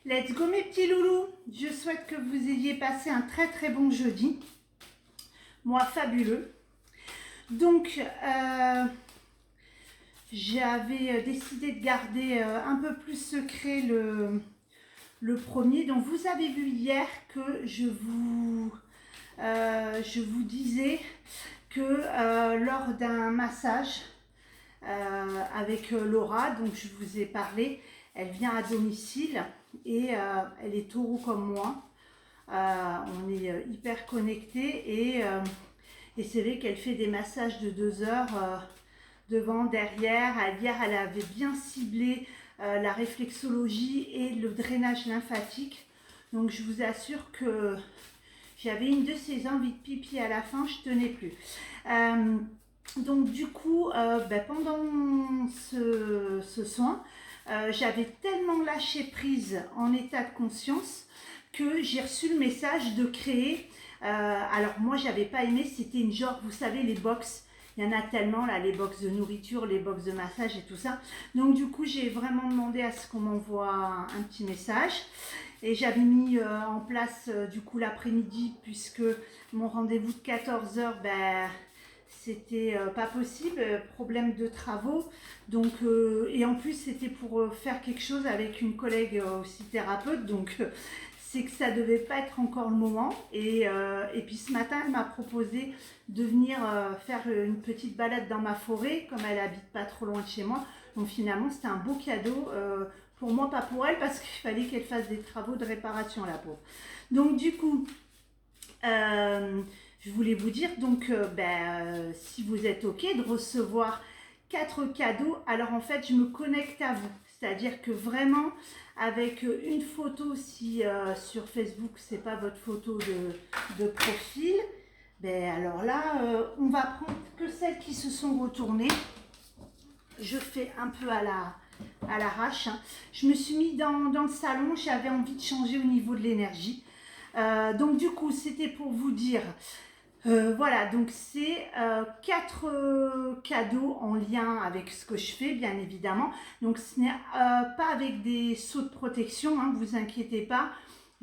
Let's go mes petits loulous. Je souhaite que vous ayez passé un très très bon jeudi. Moi, fabuleux. Donc, j'avais décidé de garder un peu plus secret le premier. Donc, vous avez vu hier que je vous disais que lors d'un massage avec Laura, donc je vous ai parlé, elle vient à domicile et elle est taureau comme moi. On est hyper connectés et c'est vrai qu'elle fait des massages de 2 heures devant, derrière. Hier, elle avait bien ciblé la réflexologie et le drainage lymphatique. Donc, je vous assure que j'avais une de ces envies de pipi à la fin, je tenais plus. Donc, du coup, pendant ce soin, j'avais tellement lâché prise en état de conscience que j'ai reçu le message de créer. Alors moi j'avais pas aimé, c'était une genre, vous savez les box, il y en a tellement là, les box de nourriture, les box de massage et tout ça. Donc du coup j'ai vraiment demandé à ce qu'on m'envoie un petit message. Et j'avais mis en place du coup l'après-midi puisque mon rendez-vous de 14 h, c'était pas possible, problème de travaux. Donc, et en plus c'était pour faire quelque chose avec une collègue aussi thérapeute. Donc c'est que ça devait pas être encore le moment. Et puis ce matin, elle m'a proposé de venir faire une petite balade dans ma forêt, comme elle habite pas trop loin de chez moi. Donc finalement, c'était un beau cadeau pour moi, pas pour elle, parce qu'il fallait qu'elle fasse des travaux de réparation, la pauvre. Donc du coup, je voulais vous dire, donc, si vous êtes OK de recevoir 4 cadeaux, alors en fait, je me connecte à vous. C'est-à-dire que vraiment, avec une photo, si sur Facebook, c'est pas votre photo de profil, alors là, on va prendre que celles qui se sont retournées. Je fais un peu à l'arrache. Hein. Je me suis mis dans le salon, j'avais envie de changer au niveau de l'énergie. Donc du coup, c'était pour vous dire... voilà, donc c'est 4 cadeaux en lien avec ce que je fais, bien évidemment. Donc ce n'est pas avec des seaux de protection, hein, vous inquiétez pas.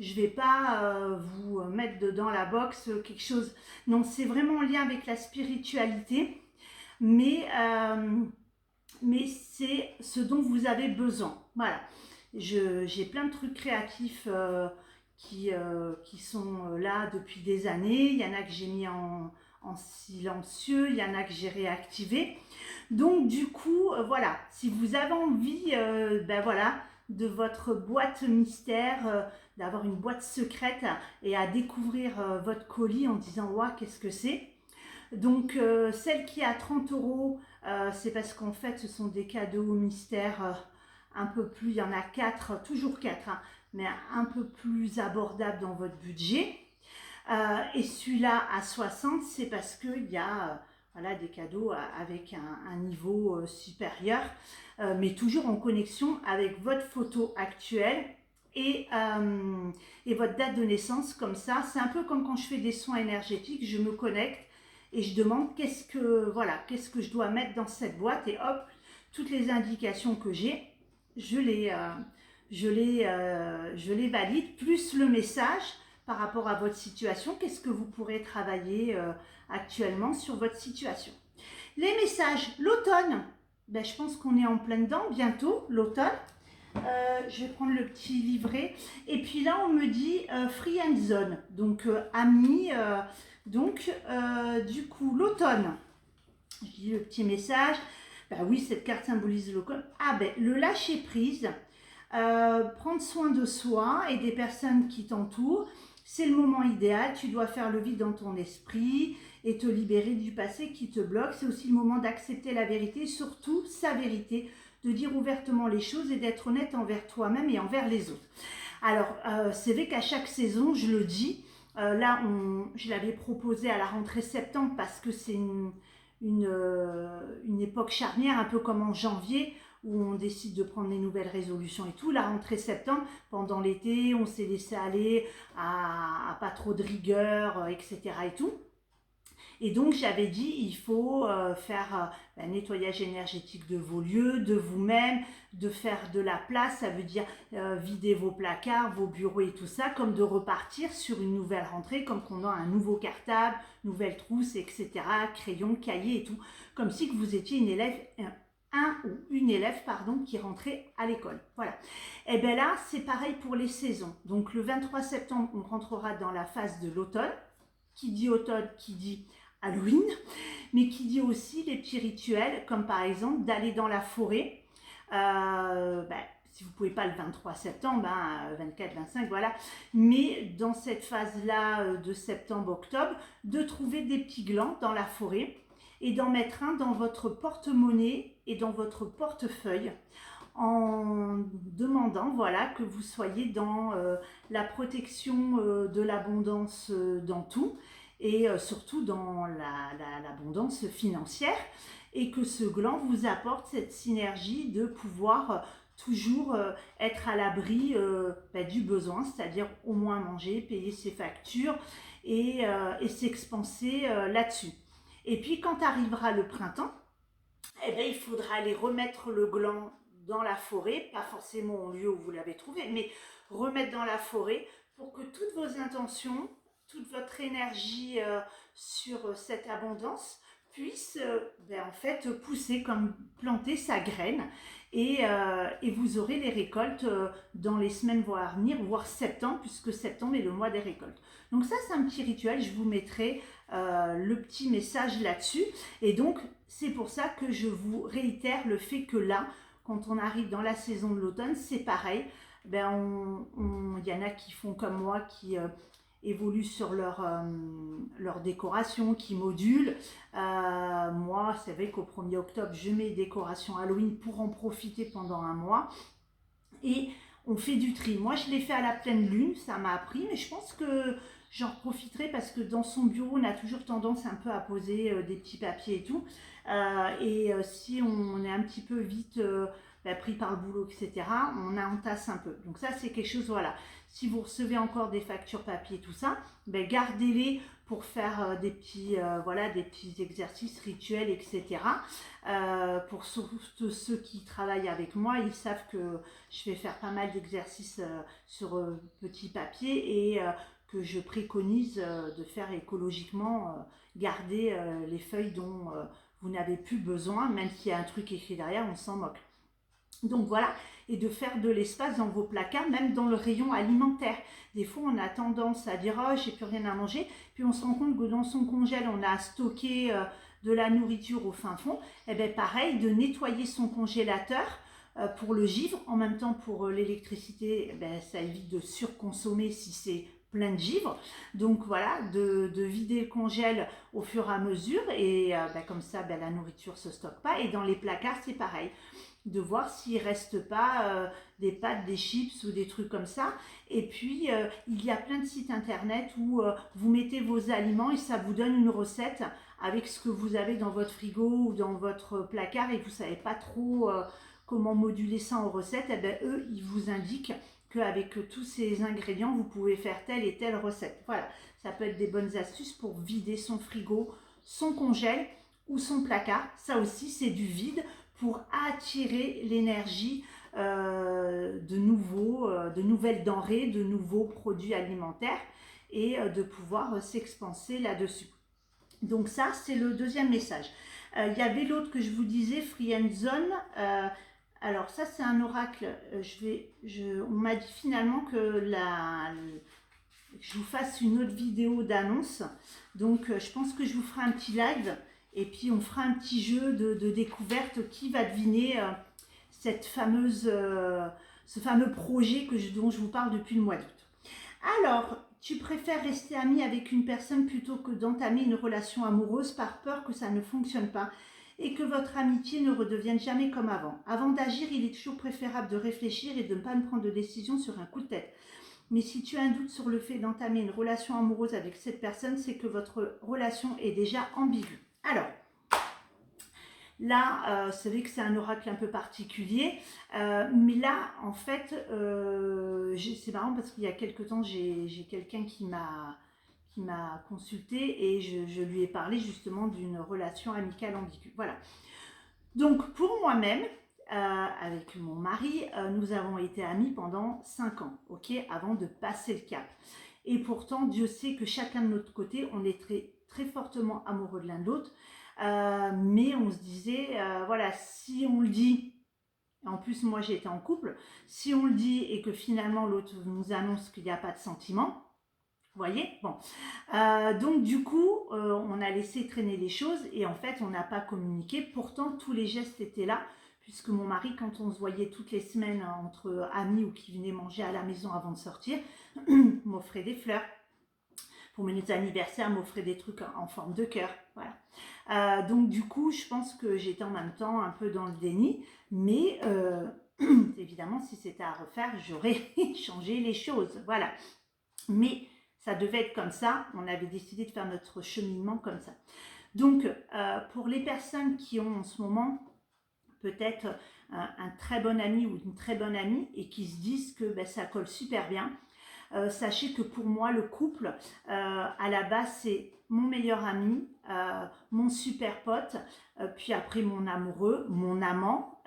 Je vais pas vous mettre dedans la box quelque chose. Non, c'est vraiment en lien avec la spiritualité, mais c'est ce dont vous avez besoin. Voilà, j'ai plein de trucs créatifs qui sont là depuis des années. Il y en a que j'ai mis en silencieux, il y en a que j'ai réactivé. Donc du coup, voilà, si vous avez envie voilà, de votre boîte mystère, d'avoir une boîte secrète et à découvrir votre colis en disant « Ouah, qu'est-ce que c'est ?» Donc celle qui est à 30 €, c'est parce qu'en fait ce sont des cadeaux mystères un peu plus, il y en a 4, toujours 4, hein, mais un peu plus abordable dans votre budget. Et celui-là à 60, c'est parce qu'il y a voilà, des cadeaux avec un niveau supérieur, mais toujours en connexion avec votre photo actuelle et votre date de naissance. Comme ça, c'est un peu comme quand je fais des soins énergétiques, je me connecte et je demande qu'est-ce que je dois mettre dans cette boîte et hop, toutes les indications que j'ai, je les valide, plus le message par rapport à votre situation, qu'est-ce que vous pourrez travailler actuellement sur votre situation. Les messages, l'automne, je pense qu'on est en plein dedans, bientôt, l'automne. Je vais prendre le petit livret. Et puis là, on me dit free and zone, donc amis. Du coup, l'automne, je dis le petit message. Oui, cette carte symbolise l'automne. Le lâcher prise, prendre soin de soi et des personnes qui t'entourent. C'est le moment idéal. Tu dois faire le vide dans ton esprit et te libérer du passé qui te bloque. C'est aussi le moment d'accepter la vérité, surtout sa vérité, de dire ouvertement les choses et d'être honnête envers toi-même et envers les autres. Alors, c'est vrai qu'à chaque saison, je le dis, là, je l'avais proposé à la rentrée septembre parce que c'est une époque charnière, un peu comme en janvier, où on décide de prendre des nouvelles résolutions et tout. La rentrée septembre, pendant l'été, on s'est laissé aller à pas trop de rigueur, etc. et tout. Et donc j'avais dit, il faut faire un nettoyage énergétique de vos lieux, de vous-même, de faire de la place, ça veut dire vider vos placards, vos bureaux et tout ça, comme de repartir sur une nouvelle rentrée, comme qu'on a un nouveau cartable, nouvelle trousse, etc., crayon, cahier et tout, comme si que vous étiez une élève, un ou une élève, pardon, qui rentrait à l'école. Voilà. Et bien là, c'est pareil pour les saisons. Donc le 23 septembre, on rentrera dans la phase de l'automne. Qui dit automne, qui dit Halloween, mais qui dit aussi les petits rituels, comme par exemple d'aller dans la forêt. Si vous ne pouvez pas le 23 septembre, 24, 25, voilà. Mais dans cette phase-là de septembre-octobre, de trouver des petits glands dans la forêt et d'en mettre un dans votre porte-monnaie et dans votre portefeuille en demandant voilà, que vous soyez dans la protection de l'abondance dans tout et surtout dans l'abondance financière et que ce gland vous apporte cette synergie de pouvoir toujours être à l'abri du besoin, c'est-à-dire au moins manger, payer ses factures et s'expanser là-dessus. Et puis quand arrivera le printemps, eh bien, il faudra aller remettre le gland dans la forêt, pas forcément au lieu où vous l'avez trouvé, mais remettre dans la forêt pour que toutes vos intentions, toute votre énergie sur cette abondance puisse en fait pousser comme planter sa graine et vous aurez les récoltes dans les semaines à venir, voire septembre, puisque septembre est le mois des récoltes. Donc ça c'est un petit rituel, je vous mettrai le petit message là-dessus et donc c'est pour ça que je vous réitère le fait que là, quand on arrive dans la saison de l'automne, c'est pareil. Il y en a qui font comme moi, qui évoluent sur leur décoration, qui modulent. Moi, c'est vrai qu'au 1er octobre, je mets décoration Halloween pour en profiter pendant un mois. Et on fait du tri. Moi, je l'ai fait à la pleine lune, ça m'a appris, mais je pense que j'en profiterai parce que dans son bureau, on a toujours tendance un peu à poser des petits papiers et tout. Si on est un petit peu vite pris par le boulot, etc., on entasse un peu. Donc ça, c'est quelque chose, voilà. Si vous recevez encore des factures papier, tout ça, gardez-les pour faire des petits exercices rituels, etc. Pour ceux qui travaillent avec moi, ils savent que je vais faire pas mal d'exercices sur petit papier et que je préconise de faire écologiquement, garder les feuilles dont vous n'avez plus besoin, même s'il y a un truc écrit derrière, on s'en moque. Donc voilà, et de faire de l'espace dans vos placards, même dans le rayon alimentaire. Des fois, on a tendance à dire « Oh, j'ai plus rien à manger », puis on se rend compte que dans son congèle, on a stocké de la nourriture au fin fond. Et bien pareil, de nettoyer son congélateur pour le givre, en même temps pour l'électricité, ça évite de surconsommer si c'est plein de givre. Donc voilà, de vider le congèle au fur et à mesure et comme ça, la nourriture ne se stocke pas. Et dans les placards, c'est pareil. De voir s'il ne reste pas des pâtes, des chips ou des trucs comme ça. Et puis, il y a plein de sites internet où vous mettez vos aliments et ça vous donne une recette avec ce que vous avez dans votre frigo ou dans votre placard et vous ne savez pas trop comment moduler ça en recette. Et bien, eux, ils vous indiquent qu'avec tous ces ingrédients, vous pouvez faire telle et telle recette. Voilà, ça peut être des bonnes astuces pour vider son frigo, son congèle ou son placard. Ça aussi, c'est du vide pour attirer l'énergie de nouvelles denrées, de nouveaux produits alimentaires et de pouvoir s'expanser là-dessus. Donc ça, c'est le deuxième message. Il y avait l'autre que je vous disais, Free and Zone. Alors ça, c'est un oracle. On m'a dit finalement que je vous fasse une autre vidéo d'annonce. Donc je pense que je vous ferai un petit live. Et puis on fera un petit jeu de découverte qui va deviner ce fameux projet dont je vous parle depuis le mois d'août. Alors, tu préfères rester ami avec une personne plutôt que d'entamer une relation amoureuse par peur que ça ne fonctionne pas et que votre amitié ne redevienne jamais comme avant. Avant d'agir, il est toujours préférable de réfléchir et de ne pas prendre de décision sur un coup de tête. Mais si tu as un doute sur le fait d'entamer une relation amoureuse avec cette personne, c'est que votre relation est déjà ambiguë. Alors, là, c'est vrai que c'est un oracle un peu particulier, mais là, en fait, c'est marrant parce qu'il y a quelque temps, j'ai quelqu'un qui m'a qui m'a consulté et je lui ai parlé justement d'une relation amicale ambiguë. Voilà. Donc pour moi-même, avec mon mari, nous avons été amis pendant 5 ans, ok, avant de passer le cap. Et pourtant, Dieu sait que chacun de notre côté, on est très, très fortement amoureux de l'un de l'autre. Mais on se disait, voilà, si on le dit, en plus moi j'étais en couple, si on le dit et que finalement l'autre nous annonce qu'il n'y a pas de sentiment, vous voyez, bon. Donc du coup, on a laissé traîner les choses et en fait, on n'a pas communiqué. Pourtant, tous les gestes étaient là, puisque mon mari, quand on se voyait toutes les semaines entre amis ou qui venaient manger à la maison avant de sortir, m'offrait des fleurs. Pour mes anniversaires, m'offrait des trucs en forme de cœur. Voilà. Donc du coup, je pense que j'étais en même temps un peu dans le déni, mais évidemment, si c'était à refaire, j'aurais changé les choses. Voilà. Mais ça devait être comme ça, on avait décidé de faire notre cheminement comme ça. Donc, pour les personnes qui ont en ce moment peut-être un très bon ami ou une très bonne amie et qui se disent que ben, ça colle super bien, sachez que pour moi, le couple, à la base, c'est mon meilleur ami, mon super pote, puis après mon amoureux, mon amant,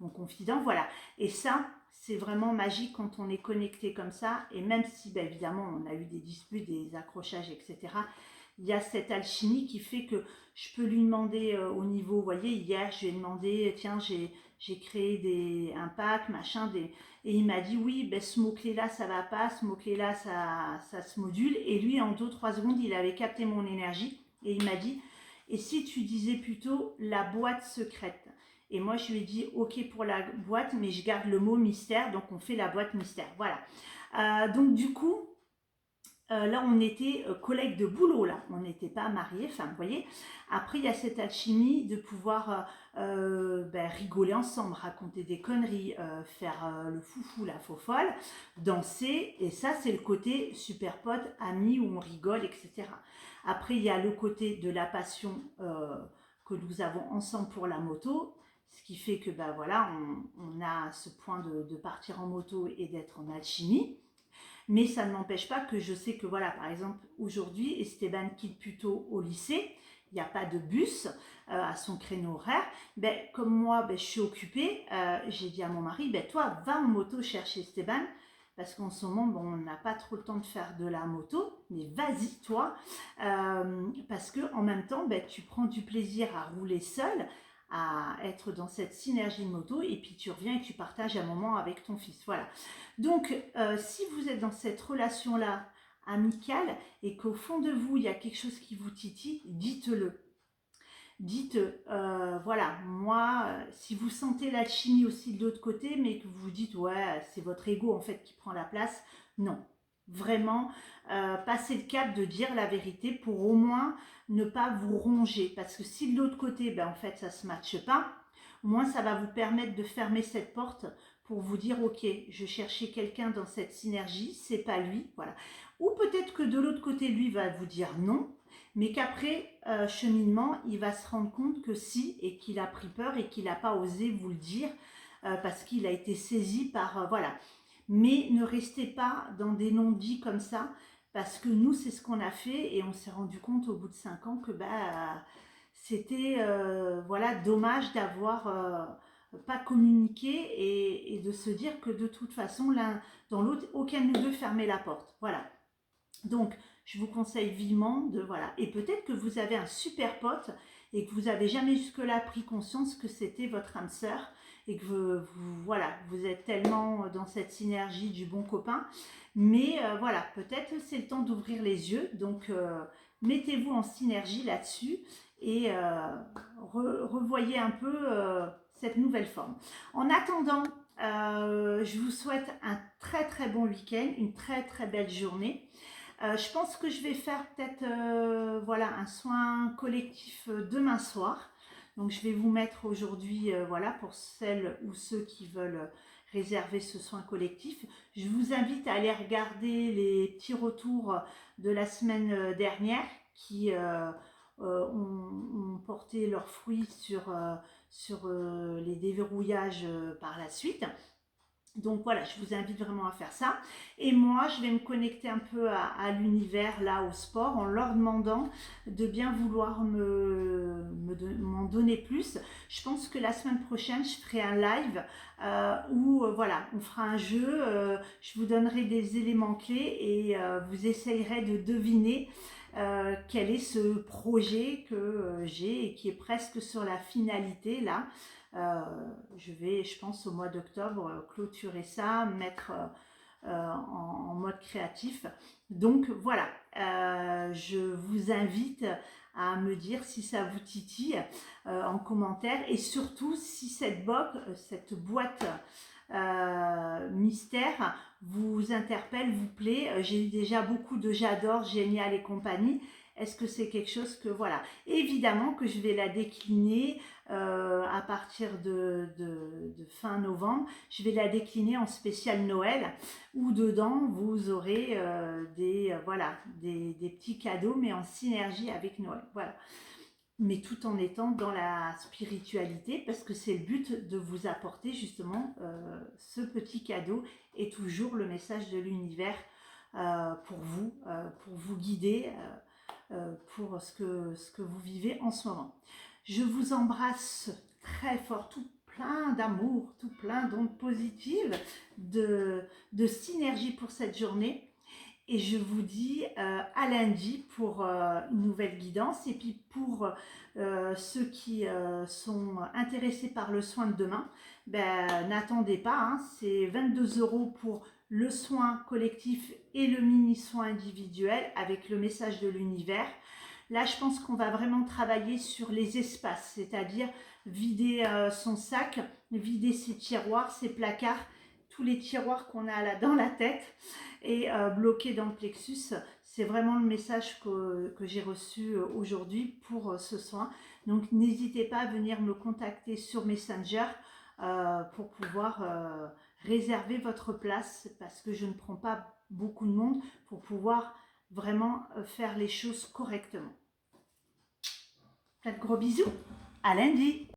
mon confident, voilà. Et ça, c'est vraiment magique quand on est connecté comme ça. Et même si, ben, évidemment, on a eu des disputes, des accrochages, etc., il y a cette alchimie qui fait que je peux lui demander au niveau, vous voyez, hier, je lui ai demandé, tiens, j'ai créé un pack, machin, et il m'a dit, oui, ben, ce mot-clé-là, ça va pas, ce mot-clé-là, ça se module. Et lui, en 2-3 secondes, il avait capté mon énergie et il m'a dit, et si tu disais plutôt la boîte secrète? Et moi, je lui ai dit, ok pour la boîte, mais je garde le mot mystère, donc on fait la boîte mystère. Voilà. Donc du coup, là, on était collègues de boulot, là. On n'était pas mariés, enfin, vous voyez. Après, il y a cette alchimie de pouvoir ben, rigoler ensemble, raconter des conneries, faire le foufou, la faux folle, danser. Et ça, c'est le côté super pote, ami, où on rigole, etc. Après, il y a le côté de la passion que nous avons ensemble pour la moto. Ce qui fait que, ben voilà, on a ce point de partir en moto et d'être en alchimie. Mais ça ne m'empêche pas que je sais que, voilà, par exemple, aujourd'hui, Esteban quitte plutôt au lycée, il n'y a pas de bus à son créneau horaire. Ben, comme moi, ben, je suis occupée, j'ai dit à mon mari, ben, toi, va en moto chercher Esteban, parce qu'en ce moment, bon, on n'a pas trop le temps de faire de la moto, mais vas-y, toi, parce que en même temps, ben, tu prends du plaisir à rouler seul, à être dans cette synergie de moto, et puis tu reviens et tu partages un moment avec ton fils. Voilà. Donc, si vous êtes dans cette relation-là amicale et qu'au fond de vous, il y a quelque chose qui vous titille, dites-le. Dites, voilà, moi, si vous sentez l'alchimie aussi de l'autre côté, mais que vous vous dites, ouais, c'est votre ego en fait qui prend la place, non. Vraiment, passez le cap de dire la vérité pour au moins ne pas vous ronger. Parce que si de l'autre côté, ben, en fait, ça ne se matche pas, au moins ça va vous permettre de fermer cette porte pour vous dire, ok, je cherchais quelqu'un dans cette synergie, c'est pas lui, voilà. Ou peut-être que de l'autre côté, lui va vous dire non, mais qu'après cheminement, il va se rendre compte que si, et qu'il a pris peur et qu'il n'a pas osé vous le dire, parce qu'il a été saisi par, voilà. Mais ne restez pas dans des non-dits comme ça, parce que nous, c'est ce qu'on a fait, et on s'est rendu compte au bout de 5 ans que bah, c'était voilà, dommage d'avoir pas communiqué et de se dire que de toute façon, l'un dans l'autre, aucun de nous deux fermait la porte. Voilà. Donc, je vous conseille vivement de, voilà. Et peut-être que vous avez un super pote et que vous n'avez jamais jusque-là pris conscience que c'était votre âme sœur et que voilà, vous êtes tellement dans cette synergie du bon copain. Mais voilà, peut-être c'est le temps d'ouvrir les yeux. Donc, mettez-vous en synergie là-dessus et revoyez un peu cette nouvelle forme. En attendant, je vous souhaite un très très bon week-end, une très très belle journée. Je pense que je vais faire peut-être voilà, un soin collectif demain soir. Donc je vais vous mettre aujourd'hui, voilà, pour celles ou ceux qui veulent réserver ce soin collectif. Je vous invite à aller regarder les petits retours de la semaine dernière qui ont porté leurs fruits sur les déverrouillages par la suite. Donc voilà, je vous invite vraiment à faire ça. Et moi, je vais me connecter un peu à l'univers, là, au sport, en leur demandant de bien vouloir m'en donner plus. Je pense que la semaine prochaine, je ferai un live où, voilà, on fera un jeu. Je vous donnerai des éléments clés et vous essayerez de deviner quel est ce projet que j'ai et qui est presque sur la finalité, là. Euh, je vais, je pense, au mois d'octobre, clôturer ça, mettre en mode créatif. Donc voilà, je vous invite à me dire si ça vous titille en commentaire et surtout si cette boîte mystère vous interpelle, vous plaît. J'ai eu déjà beaucoup de j'adore, génial et compagnie. Est-ce que c'est quelque chose que, voilà, évidemment que je vais la décliner à partir de fin novembre. Je vais la décliner en spécial Noël où dedans vous aurez voilà, des petits cadeaux mais en synergie avec Noël. Voilà. Mais tout en étant dans la spiritualité parce que c'est le but de vous apporter justement ce petit cadeau et toujours le message de l'univers pour vous guider pour ce que vous vivez en ce moment. Je vous embrasse très fort, tout plein d'amour, tout plein d'ondes positives, de synergie pour cette journée. Et je vous dis à lundi pour une nouvelle guidance. Et puis pour ceux qui sont intéressés par le soin de demain, ben, n'attendez pas, hein, c'est 22 € pour le soin collectif et le mini soin individuel avec le message de l'univers. Là, je pense qu'on va vraiment travailler sur les espaces, c'est-à-dire vider son sac, vider ses tiroirs, ses placards, tous les tiroirs qu'on a là dans la tête et bloqués dans le plexus. C'est vraiment le message que j'ai reçu aujourd'hui pour ce soin. Donc, n'hésitez pas à venir me contacter sur Messenger pour pouvoir réserver votre place parce que je ne prends pas beaucoup de monde pour pouvoir vraiment faire les choses correctement. Plein de gros bisous, à lundi!